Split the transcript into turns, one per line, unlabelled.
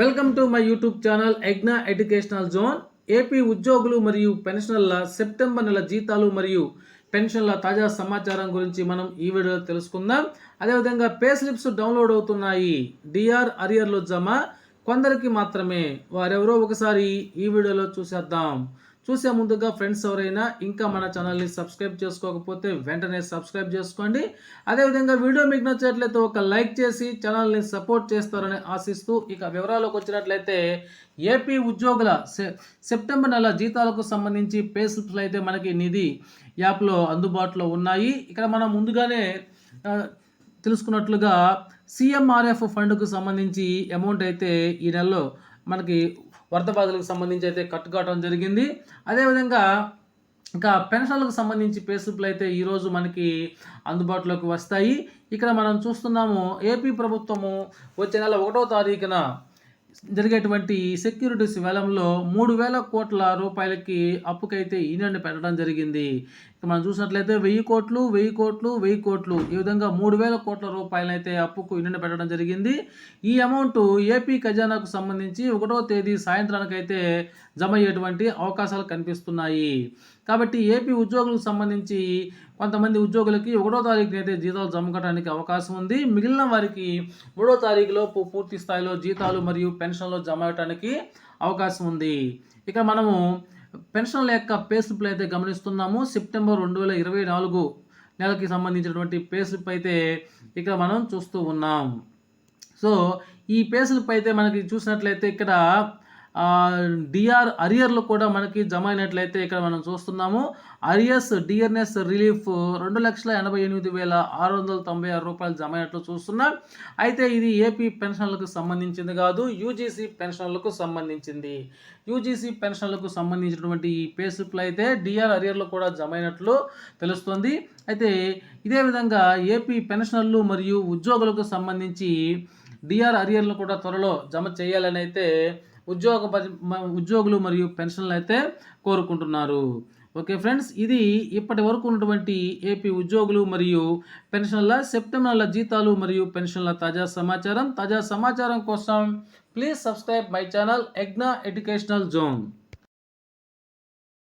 Welcome to my YouTube channel Egna Educational Zone. AP ఉద్యోగులు మరియు పెన్షనర్ల September నెల జీతాలు మరియు పెన్షన్ల తాజా సమాచారం గురించి మనం ఈ వీడియోలో తెలుసుకుందాం. అదేవిధంగా పే స్లిప్స్ డౌన్లోడ్ అవుతున్నాయి. డిఆర్ అరియర్లు జమ కొందరికి మాత్రమే. వారెవరో ఒకసారి ఈ వీడియోలో చూసేద్దాం. చూసే ముందుగా ఫ్రెండ్స్ ఎవరైనా ఇంకా మన ఛానల్ని సబ్స్క్రైబ్ చేసుకోకపోతే వెంటనే సబ్స్క్రైబ్ చేసుకోండి. అదేవిధంగా వీడియో మీకు నచ్చినట్లయితే ఒక లైక్ చేసి ఛానల్ని సపోర్ట్ చేస్తారని ఆశిస్తూ ఇక వివరాలకు వచ్చినట్లయితే ఏపీ ఉద్యోగుల సెప్టెంబర్ నెల జీతాలకు సంబంధించి పే స్లిప్స్ అయితే మనకి నిధి యాప్లో అందుబాటులో ఉన్నాయి. ఇక్కడ మనం ముందుగానే తెలుసుకున్నట్లుగా సిఎంఆర్ఎఫ్ ఫండ్కు సంబంధించి అమౌంట్ అయితే ఈ నెలలో మనకి వరద బాధలకు సంబంధించి అయితే కట్టుకోవడం జరిగింది. అదేవిధంగా ఇంకా పెన్షన్లకు సంబంధించి పే స్లిప్లు అయితే ఈరోజు మనకి అందుబాటులోకి వస్తాయి. ఇక్కడ మనం చూస్తున్నాము ఏపీ ప్రభుత్వము వచ్చే నెల 1వ తారీఖున జరిగేటువంటి సెక్యూరిటీస్ వేలంలో 3,000 కోట్ల రూపాయలకి అప్పుకైతే ఈనాడిని పెట్టడం జరిగింది. మనం చూసినట్లయితే 1,000 కోట్లు 1,000 కోట్లు 1,000 కోట్లు ఈ విధంగా 3,000 కోట్ల రూపాయలైతే అప్పుకు ఈనాడిని పెట్టడం జరిగింది. ఈ అమౌంట్ ఏపీ ఖజానాకు సంబంధించి 1వ తేదీ సాయంత్రానికైతే జమ అయ్యేటువంటి అవకాశాలు కనిపిస్తున్నాయి. కాబట్టి ఏపీ ఉద్యోగులకు సంబంధించి కొంతమంది ఉద్యోగులకి 1వ తారీఖున అయితే జీతాలు జమ కావడానికి అవకాశం ఉంది. మిగిలిన వారికి 3వ తారీఖులోపు పూర్తి స్థాయిలో జీతాలు మరియు పెన్షన్లు జమ అవ్వడానికి అవకాశం ఉంది. ఇక మనము పెన్షన్ల యొక్క పే స్లిప్లు అయితే గమనిస్తున్నాము. సెప్టెంబర్ 2024 నెలకి సంబంధించినటువంటి పే స్లిప్ అయితే ఇక్కడ మనం చూస్తూ ఉన్నాం. సో ఈ పే స్లిప్ అయితే మనకి చూసినట్లయితే ఇక్కడ డిఆర్ అరియర్లు కూడా మనకి జమ అయినట్లయితే ఇక్కడ మనం చూస్తున్నాము. అరియర్స్ డిఆర్ఎస్ రిలీఫ్ 2,88,696 రూపాయలు జమ అయినట్లు చూస్తున్నాం. అయితే ఇది ఏపీ పెన్షన్లకు సంబంధించింది కాదు, యూజీసీ పెన్షన్లకు సంబంధించింది. యూజీసీ పెన్షన్లకు సంబంధించినటువంటి ఈ పే స్లిప్లు అయితే డిఆర్ అరియర్లు కూడా జమ అయినట్లు తెలుస్తుంది. అయితే ఇదే విధంగా ఏపీ పెన్షనర్లు మరియు ఉద్యోగులకు సంబంధించి డిఆర్ అరియర్లు కూడా త్వరలో జమ చేయాలని అయితే ఉద్యోగులు మరియు పెన్షన్లు అయితే కోరుకుంటున్నారు. ఓకే ఫ్రెండ్స్, ఇది ఇప్పటి వరకు ఉన్నటువంటి ఏపీ ఉద్యోగులు మరియు పెన్షన్ల సెప్టెంబర్ నెల జీతాలు మరియు పెన్షన్ల తాజా సమాచారం కోసం please subscribe my channel Egna Educational zone.